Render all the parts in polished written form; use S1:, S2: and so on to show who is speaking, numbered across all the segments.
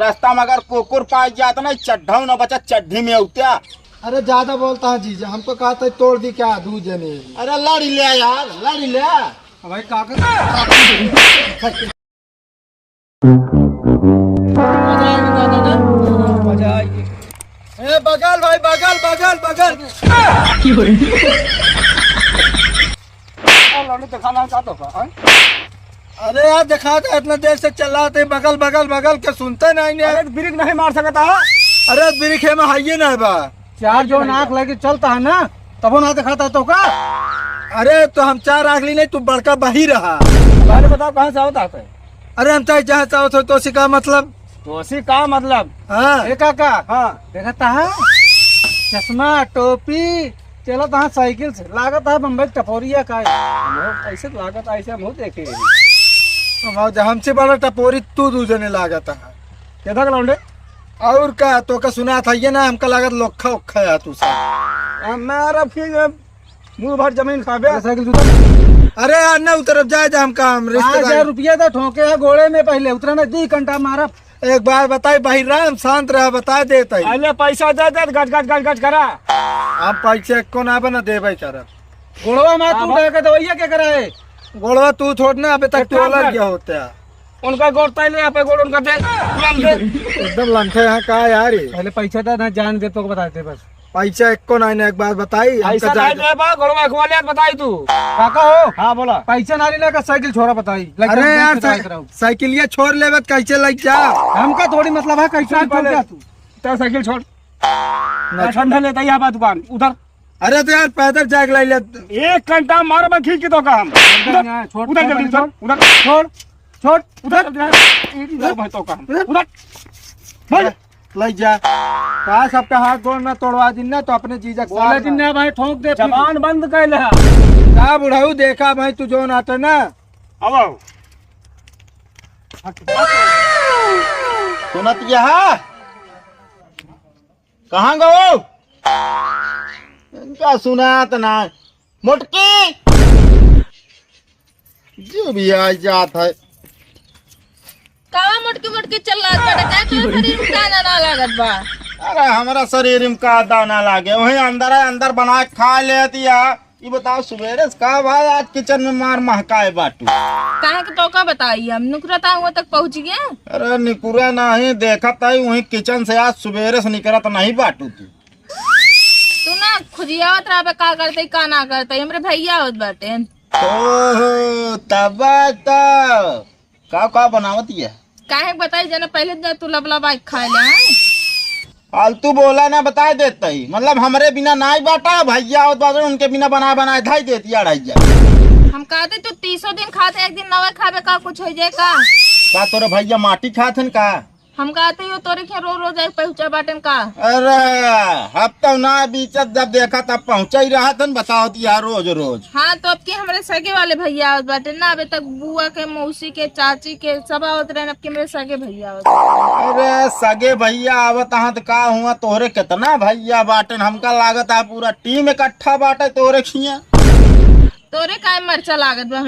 S1: रास्ता में अगर कुकुर पाई जाता ना चड्ढा न बचा चड्ढी में उठा।
S2: अरे ज्यादा बोलता है जीजा, हमको कहा था तोड़ दी क्या दूजे ने।
S1: अरे लड़ी ले यार, लड़ी ले
S2: भाई काका मजा आएगी। ए बगल भाई, बगल बगल बगल की हो रही
S1: दिखाना चाहता था।
S2: अरे यार दिखा था, इतना देर से चलाते बगल बगल बगल के सुनते नहीं।
S1: अरे ब्रेक नहीं मार सकता है।
S2: अरे ब्रेक में हाइए ना बा
S3: चार जो नाक लेके चलता है ना तब ना दिखाता तो का।
S2: अरे तो हम चार आग ली नहीं, तू बड़का बही रहा।
S1: पहले बताओ कहाँ से होता है।
S2: अरे हम चाहे जहाँ चाहो तो उसी का मतलब।
S1: तो उसी का मतलब
S2: हाँ
S3: ए काका
S1: हाँ
S3: देखता है चश्मा टोपी चलता है साइकिल से, लागत है बम्बई टपोरिया का है।
S1: ऐसे लागत ऐसे मुँह देखे
S2: हमसे बड़ा टपोरी तू दूजे ने लागत है।
S1: क्या था लौंडे।
S2: और का तो का सुना था ये ना, हमका लागत लोखा उखा है तू सब।
S1: मेरा फिर मुँह भर जमीन खाबे।
S3: साइकिल जुटा
S2: अरे यार ना उतर जाए जा हमका हम
S3: 5000
S2: रिश्तेदार।
S3: रुपया था ठोके है घोड़े में, पहले उतरना 2 घंटा मारा।
S2: एक बार बताई भाई राम शांत रहा, बता देता ही।
S1: पहले पैसा दे दे गट गट गट गट करा।
S2: हम पैसे को ना बना दे भाई चारा
S3: घोड़वा में तू के दवाइया क्या करा है।
S2: गोड़वा तू छोड़ना, अभी तक तो अलग क्या होता है।
S1: उनका गोड़ तैले यहाँ पे गोड़ उनका दे तुरंत दे।
S2: एकदम लंठे यहाँ का यार ये।
S3: पहले पैसा था ना जान दे तो बताते बस।
S2: पैसा एक को नहीं, एक बार बताई
S1: ऐसा
S2: हमका
S1: नहीं
S2: जाए।
S1: दे बा गोड़वा खवाले बताई तू।
S3: काका हो
S1: हाँ बोला।
S3: पैसा ना लेना का साइकिल छोड़ा बताई।
S2: अरे यार साइकिलिया छोड़ ले कैसे लग जा।
S3: हमका थोड़ी मतलब है कैसे छोड़ दिया तू।
S1: तेरा साइकिल छोड़ ठंडा लेता यहाँ बा दुकान उधर।
S2: अरे तो यार पैदल जाग लाई ले।
S1: 1 घंटा मार में खींच के तो का हम
S3: छोड़
S1: उधर जल्दी उधर उधर
S3: छोड़ छोड़
S1: उधर उधर भाई तो का उधर भाई
S2: लग जा कहा सबका हाथ गोड़ ना तोड़वा दिन ना तो अपने जीजा के
S3: बोले
S2: साथ
S3: दिन ने भाई ठोक दे
S1: जबान बंद कर ले।
S2: का बुढ़ाऊ देखा भाई तू जो नाटे ना।
S1: अब सुनत यहाँ कहाँ गो इनका सुनात ना मुटकी जो भी आ जात है।
S4: कावा मुटकी मुटकी चल रहा है क्या तो शरीर में दाना ना लागत बा।
S1: अरे हमारा शरीर में का दाना लागे वही अंदर है, अंदर बना के खा लेती है। ये बताओ सवेरे से का भाई आज किचन में मार महकाए बाटू।
S4: काहे के तो का बताई हम नुकरता हुआ तक पहुंच गए।
S1: अरे निकुरा नहीं देखा ताई वही किचन से आज सवेरे से निकलत नहीं बाटू तू।
S4: तू ना खुजियावत रहा का करते का ना करते हमरे भैया होत बाटे।
S1: ओहो तब तो का बनावत है।
S4: काहे के बताई जना पहले दिन तू लबला बाइक खा ले हैं?
S1: फालतू बोला ना बता देता ही मतलब हमरे बिना नहीं बाटा भैया होत बाटे उनके बिना बना बनाए धाई देती अढ़ाई।
S4: हम कहते तू 30 दिन खाते एक दिन नवा खाबे का कुछ हो जाए का
S1: तोरे भैया माटी खाथन का।
S4: हम कहते हो तोरे के रोज रोज एक पहुंचा बाटन का।
S1: अरे हफ्ता ना बीच जब देखा तब पहुंचा ही रहा था बताओ दिया रोज रोज।
S4: हाँ तो अब के हमारे सगे वाले भैया आवत बाटे ना, अभी तक बुआ के मौसी के चाची के सब आवत रहे, अब के मेरे सगे भैया आवत।
S1: अरे सगे भैया आवत हाँ तो का हुआ तोहरे कितना भैया बाटन हमका लागत है पूरा टीम इकट्ठा बाटे तोहरे खिया।
S4: तोरे काय मरचा लागत बा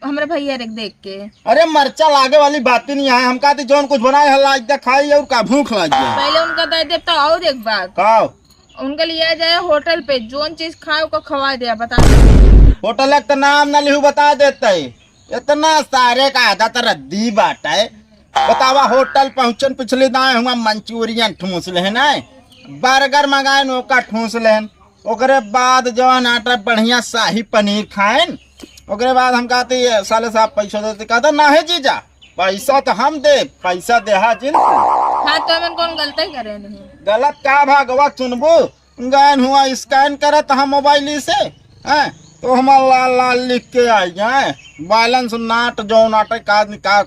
S4: हमरे भैया रे देख के।
S1: अरे मरचा लागे वाली बात ही नहीं है हम कहते जोन कुछ बनाए हल्ला आज खाई और का भूख लग गया।
S4: पहले उनका दे दे तो और एक बात
S1: का
S4: उनका लिया जाए होटल पे जोन चीज खाओ को खवा दिया बता।
S1: होटल का नाम न लिहू बता देते इतना सारे का आधा तो रद्दी बाट है। बतावा होटल पहुंचन पिछले दाए हुआ मंचूरियन ठूस लेन बर्गर मंगाए नौका ठूस लेन ओकरे बाद जो आटा बढ़िया शाही पनीर खाएन ओकरे बाद हम कहते साले साहब पैसा देते कहते ना है जीजा पैसा तो हम दे पैसा देहा जिन।
S4: हाँ तो हम कौन गलती करे नहीं।
S1: गलत का भागवा चुनबू गैन हुआ स्कैन करत हम मोबाइल से हैं तो हम लाल लाल लिख के आई जाए बैलेंस नाट जो नाटक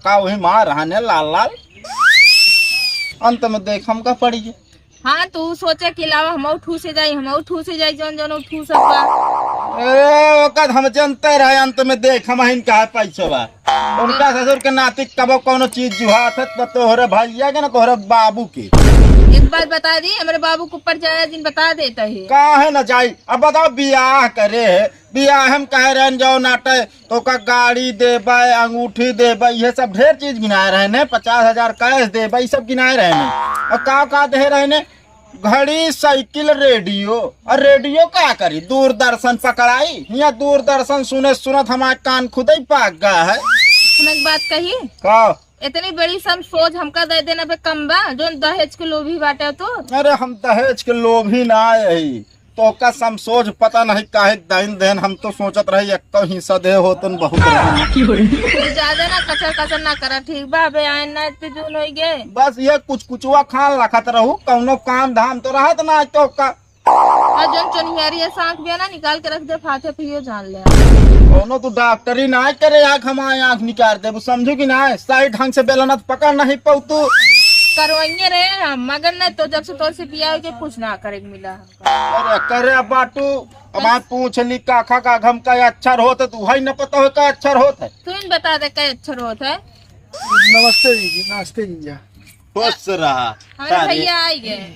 S1: का वही मार रहने लाल लाल अंत में देख हम का पड़ी।
S4: हाँ तू सोचे कि लावा हम ठूसे जाई जौन जौन ठूस सकता।
S1: वक्त हम जनते रहे अंत में देख हम इनका पैसा बा उनका ससुर के नाती कबो कोनो चीज जुहा थे तो तोहरे भैया के ना तोहरे बाबू के।
S4: एक एक बात बता दी, हमारे बाबू को ऊपर जाए दिन बता देता है।
S1: कहा है न जाई। अब बताओ बियाह करे, बियाह हम कह रहे हैं जाओ नाटे तो का गाड़ी देबे, अंगूठी देबे, ये सब ढेर चीज गिनाए रहे ने, 50,000 कैश देबे, ये सब गिनाए रहे ने। और का दे रहे ने, घड़ी, साइकिल, रेडियो। और रेडियो क्या करी, दूरदर्शन पकड़ाई, यहाँ दूरदर्शन सुने सुनत हमारे कान खुद ही पाक गया है।
S4: एक बात कही,
S1: का
S4: इतनी बड़ी सम सोच हमका दे देना पे कम बा, जो दहेज के लोभी बाटे तो।
S1: अरे हम दहेज के लोभी ना आए, तो का सम सोच पता नहीं काहे दिन दिन हम तो सोचत रही एक तो हिस्सा दे होतन बहुत
S4: ज्यादा ना कचर ना करा, ठीक बा? बे आए ना इतने जून हो गए,
S1: बस ये कुछ खान रखत रहू, कौनो काम धाम तो रहत ना तो का।
S4: और जो चुनियारी है सांख भी है ना, निकाल के रख दे, फाते पियो जान ले।
S1: कौनो तू डॉक्टरी ना करे, आँख हमारे आँख निकाल दे, समझू की ना, सही ढंग से बेलना पकड़ नहीं पाऊ तू।
S4: करवाइए रहे हम, मगर न तो जब से तो से पिया के कुछ ना करे मिला हमका।
S1: अरे करे बाटू, अब पूछ ली काखा का घम का अक्षर होता, तू है न पता हो का अक्षर होता है।
S4: तू इन बता दे क्या अच्छा होता है।
S2: नमस्ते दीदी, नमस्ते जीजा।
S1: खुश रहा।
S4: हमारे भैया आई गए।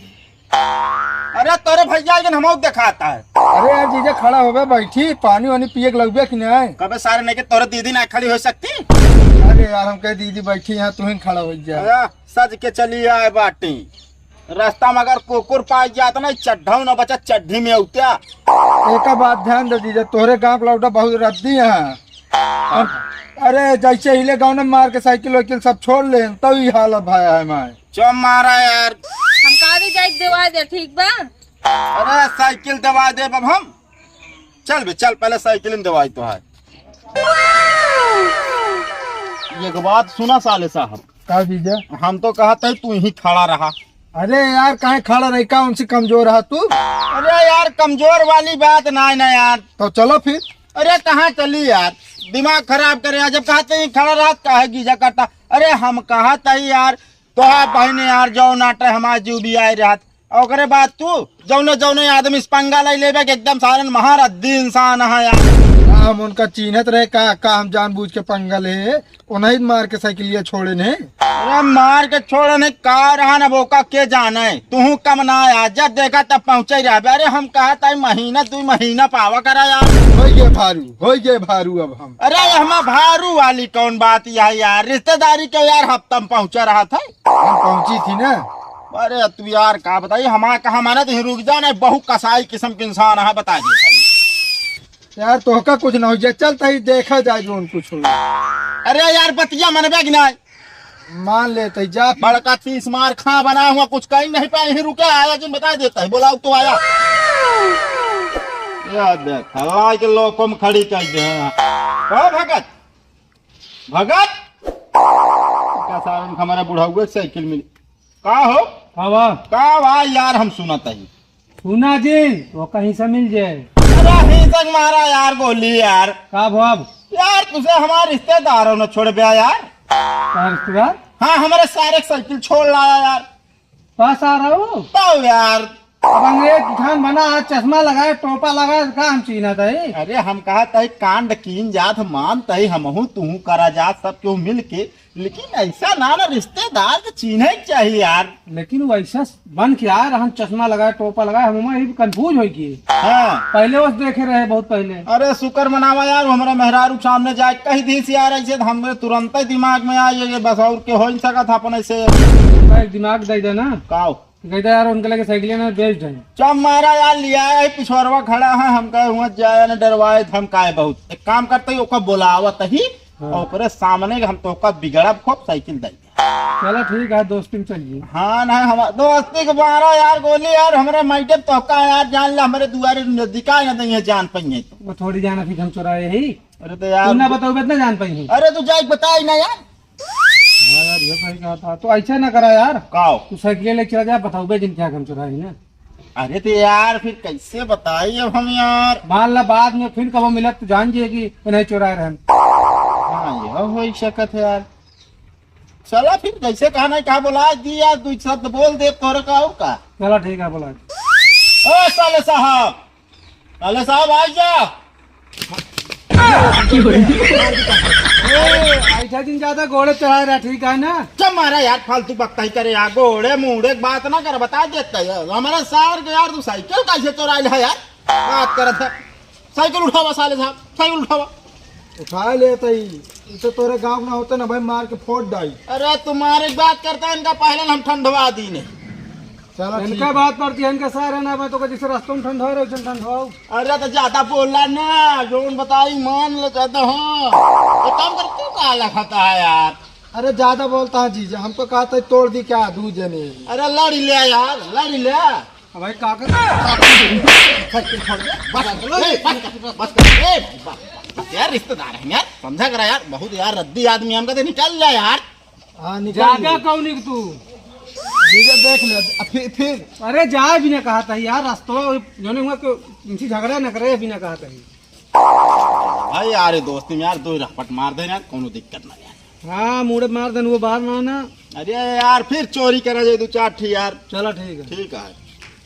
S1: अरे तोरे भैया के हम दिखाता है।
S2: अरे यार जीजा खड़ा हो गए, बैठी, पानी वानी पिए के लग कि नहीं?
S1: कबे सारे नहीं के तोरे दीदी ना खड़ी हो सकती।
S2: अरे यार हम कहे दीदी बैठी यहाँ, तू ही खड़ा हो जा।
S1: अरे सज के चली आए बाटी, रास्ता में अगर कुकुर पाई जाता ना, चढ़ाऊ न बचा चड्ढी में उत्या।
S2: एक बात ध्यान दे दीजिए, तोहरे गाँव के लौटा बहुत रद्दी है। अरे जैसे हिले गाँव ने मार के साइकिल वाइकिल सब छोड़ ले, तब ही हालत भाया है मैं।
S1: चो मारा यार,
S4: हम कहा जाए दवा दे, ठीक बा?
S1: अरे साइकिल दवा दे अब हम। चल बे चल, पहले साइकिल में दवाई तो है। एक बात सुना साले साहब,
S2: का जीजा?
S1: हम तो कहते तू ही खड़ा रहा।
S2: अरे यार कहीं खड़ा नहीं, का उनसे कमजोर रहा तू?
S1: अरे यार कमजोर वाली बात ना यार।
S2: तो चलो फिर।
S1: अरे कहाँ चली यार, दिमाग खराब करे, जब कहते ही खड़ा रहा काहे गीजा करता। अरे हम कहता ही यार, तो बहने यार जो नाटे हमारे जीव भी आए रहत, और बात तू जौने आदमी इस पंगा लाई लेबे के एकदम सारन महारद्दी इंसान है यार।
S2: हम उनका चिन्हत रहे का हम जानबूझ के पंगा ले, उन्हें मार के साइकिलिया छोड़े ने।
S1: अरे मार के छोड़े ने का रहा न बोका के जाने, तू कम ना आया, जब देखा तब पहुंचे रहा। अरे हम कहता महीना 2 महीना पावा करा यार।
S2: हो गए भारू अब हम।
S1: अरे हम भारू वाली कौन बात यार, रिश्तेदारी के यार हफ्ता में पहुंचा रहा था।
S2: हम पहुंची थी ना।
S1: अरे तू यार का बताइए, हमारा कहा माना तो रुक जा ना, बहु कसाई किस्म के इंसान है, बता दे
S2: यार तो का कुछ ना हो जाए, चलता ही देखा जाए जो कुछ हो।
S1: अरे यार बतिया मनबे कि नहीं,
S2: मान लेते जा।
S1: बड़का 30 मार खा बना हुआ, कुछ कहीं नहीं पाए, ही रुके आया जिन बता देता है, बोला तो आया। यार देख हवा के लोगों में खड़ी कर दे। भगत क्या सारे हमारा बुढ़ा हुए साइकिल मिली का हो का भाई यार, हम सुनाता ही
S3: सुना जी, वो कहीं से मिल जाए।
S1: अरे ही तक मारा यार, बोली यार
S3: का भाव
S1: यार, तुझे हमारे रिश्तेदारों ने छोड़ दिया यार।
S3: रिश्तेदार?
S1: हाँ हमारे सारे साइकिल छोड़ लाया यार।
S3: पास आ रहा हूँ
S1: तो यार,
S3: अब अंग्रेज खान बना, चश्मा लगाए, टोपा लगाए, का हम चीना था।
S1: अरे हम कहा तही कांड कीन जात मान तही हमहू तू करा जात सब क्यों मिल के, लेकिन ऐसा ना रिश्तेदार के चिन्ह चाहिए यार।
S3: लेकिन वैसा बन के आ रहा, चश्मा लगाए, टोपा लगाए, हम कंफ्यूज हो गए।
S1: हाँ
S3: पहले वो देखे रहे बहुत पहले।
S1: अरे शुक्र मनावा यार, हमारा मेहरारू सामने जाए कही दी यार, ऐसे हमें तुरंत ही दिमाग में आ ये बस, और के हो सका था अपन ऐसे
S3: दिमाग दे देना
S1: का
S3: कहता यार, उनके लगे साइकिल में बेच दें।
S1: जब मारा यार लिया है, पिछोरवा खड़ा है, हम कहे हुआ जाए न डरवाए, हम काहे बहुत एक काम करते ही ओका बुलावत ही।
S3: हाँ।
S1: और ओकरे सामने हम तो ओका बिगड़ा खूब साइकिल दे।
S3: चलो ठीक है, दोस्ती में चलिए।
S1: हाँ ना हमारे दोस्ती के बारा यार गोली यार, हमारे माइटे तो का यार जान ले, हमारे दुआरे नजदीका न नहीं जान पाइए तो
S3: वो थोड़ी जाना फिर हम चुराए ही।
S1: अरे तो यार
S3: ना बताओ ना जान पाई।
S1: अरे तू जाए बताई ना यार।
S3: हाँ यार ये सही कहा था, तो ऐसा ना करा यार,
S1: काओ
S3: तू साइकिल लेके चला जा, बताओ बे जिन क्या हम चुराए ना।
S1: अरे तो यार फिर कैसे बताइए अब हम यार।
S3: मान ला बाद में फिर कब मिला तो जान जाए कि नहीं चुराए रहे।
S1: हाँ यह हो सकत है यार। चला फिर जैसे कहा नहीं कहा बोला दी यार, 2 शब्द बोल दे तोरे का हो का।
S3: चलो ठीक है, बोला।
S1: ओ साले साहब आ जा।
S3: ऐसा दिन ज्यादा घोड़े चढ़ा रहा, ठीक है ना?
S1: जब मारा यार फालतू बकता ही करे यार, घोड़े मुड़े की बात ना कर, बता देता है हमारा सार के यार, तू साइकिल कैसे चोरा है यार, बात कर था। साइकिल उठावा साले साहब, साइकिल उठावा।
S2: उठा लेते ही, इसे तोरे गांव में होते ना भाई, मार के फोड़ डाई।
S1: अरे तुम्हारी बात करता है, इनका पहले हम ठंडवा दी ने।
S2: चलो ठीक।
S3: इनका बात पड़ती है, इनका सार है ना, मैं तो जैसे रास्तों में ठंडा रहे हो ठंडवाओ।
S1: अरे तो ज्यादा बोलना ना, जोन बताई मान ले चाहता हूँ। तो काम कर तू काला खाता है यार।
S2: अरे ज्यादा बोलता है जीजा, हमको कहा था तोड़ दी क्या दूजे ने।
S1: अरे लड़ी ले यार, लड़ी ले।
S3: भाई काका
S1: साइकिल छोड़ दे, बस कर, बस यार, रिश्तेदार है यार, समझा करा यार, बहुत यार रद्दी आदमी, हम कहते निकल जा यार।
S2: हाँ निकल
S3: जागा
S2: ले।
S3: कौन है तू?
S2: जीजा देख ले फिर
S3: अरे जा भी ना कहा था यार, रास्तों जो नहीं हुआ कि इनसे झगड़ा न करे, भी ना कहा था।
S1: भाई यार दोस्ती में यार, दो रपट मार दे यार, कोनो दिक्कत ना यार।
S3: हाँ मुड़े मार देन, वो बाहर ना आना।
S1: अरे यार फिर चोरी करा जाए दो चार ठी यार।
S3: चलो ठीक है।
S1: ठीक है।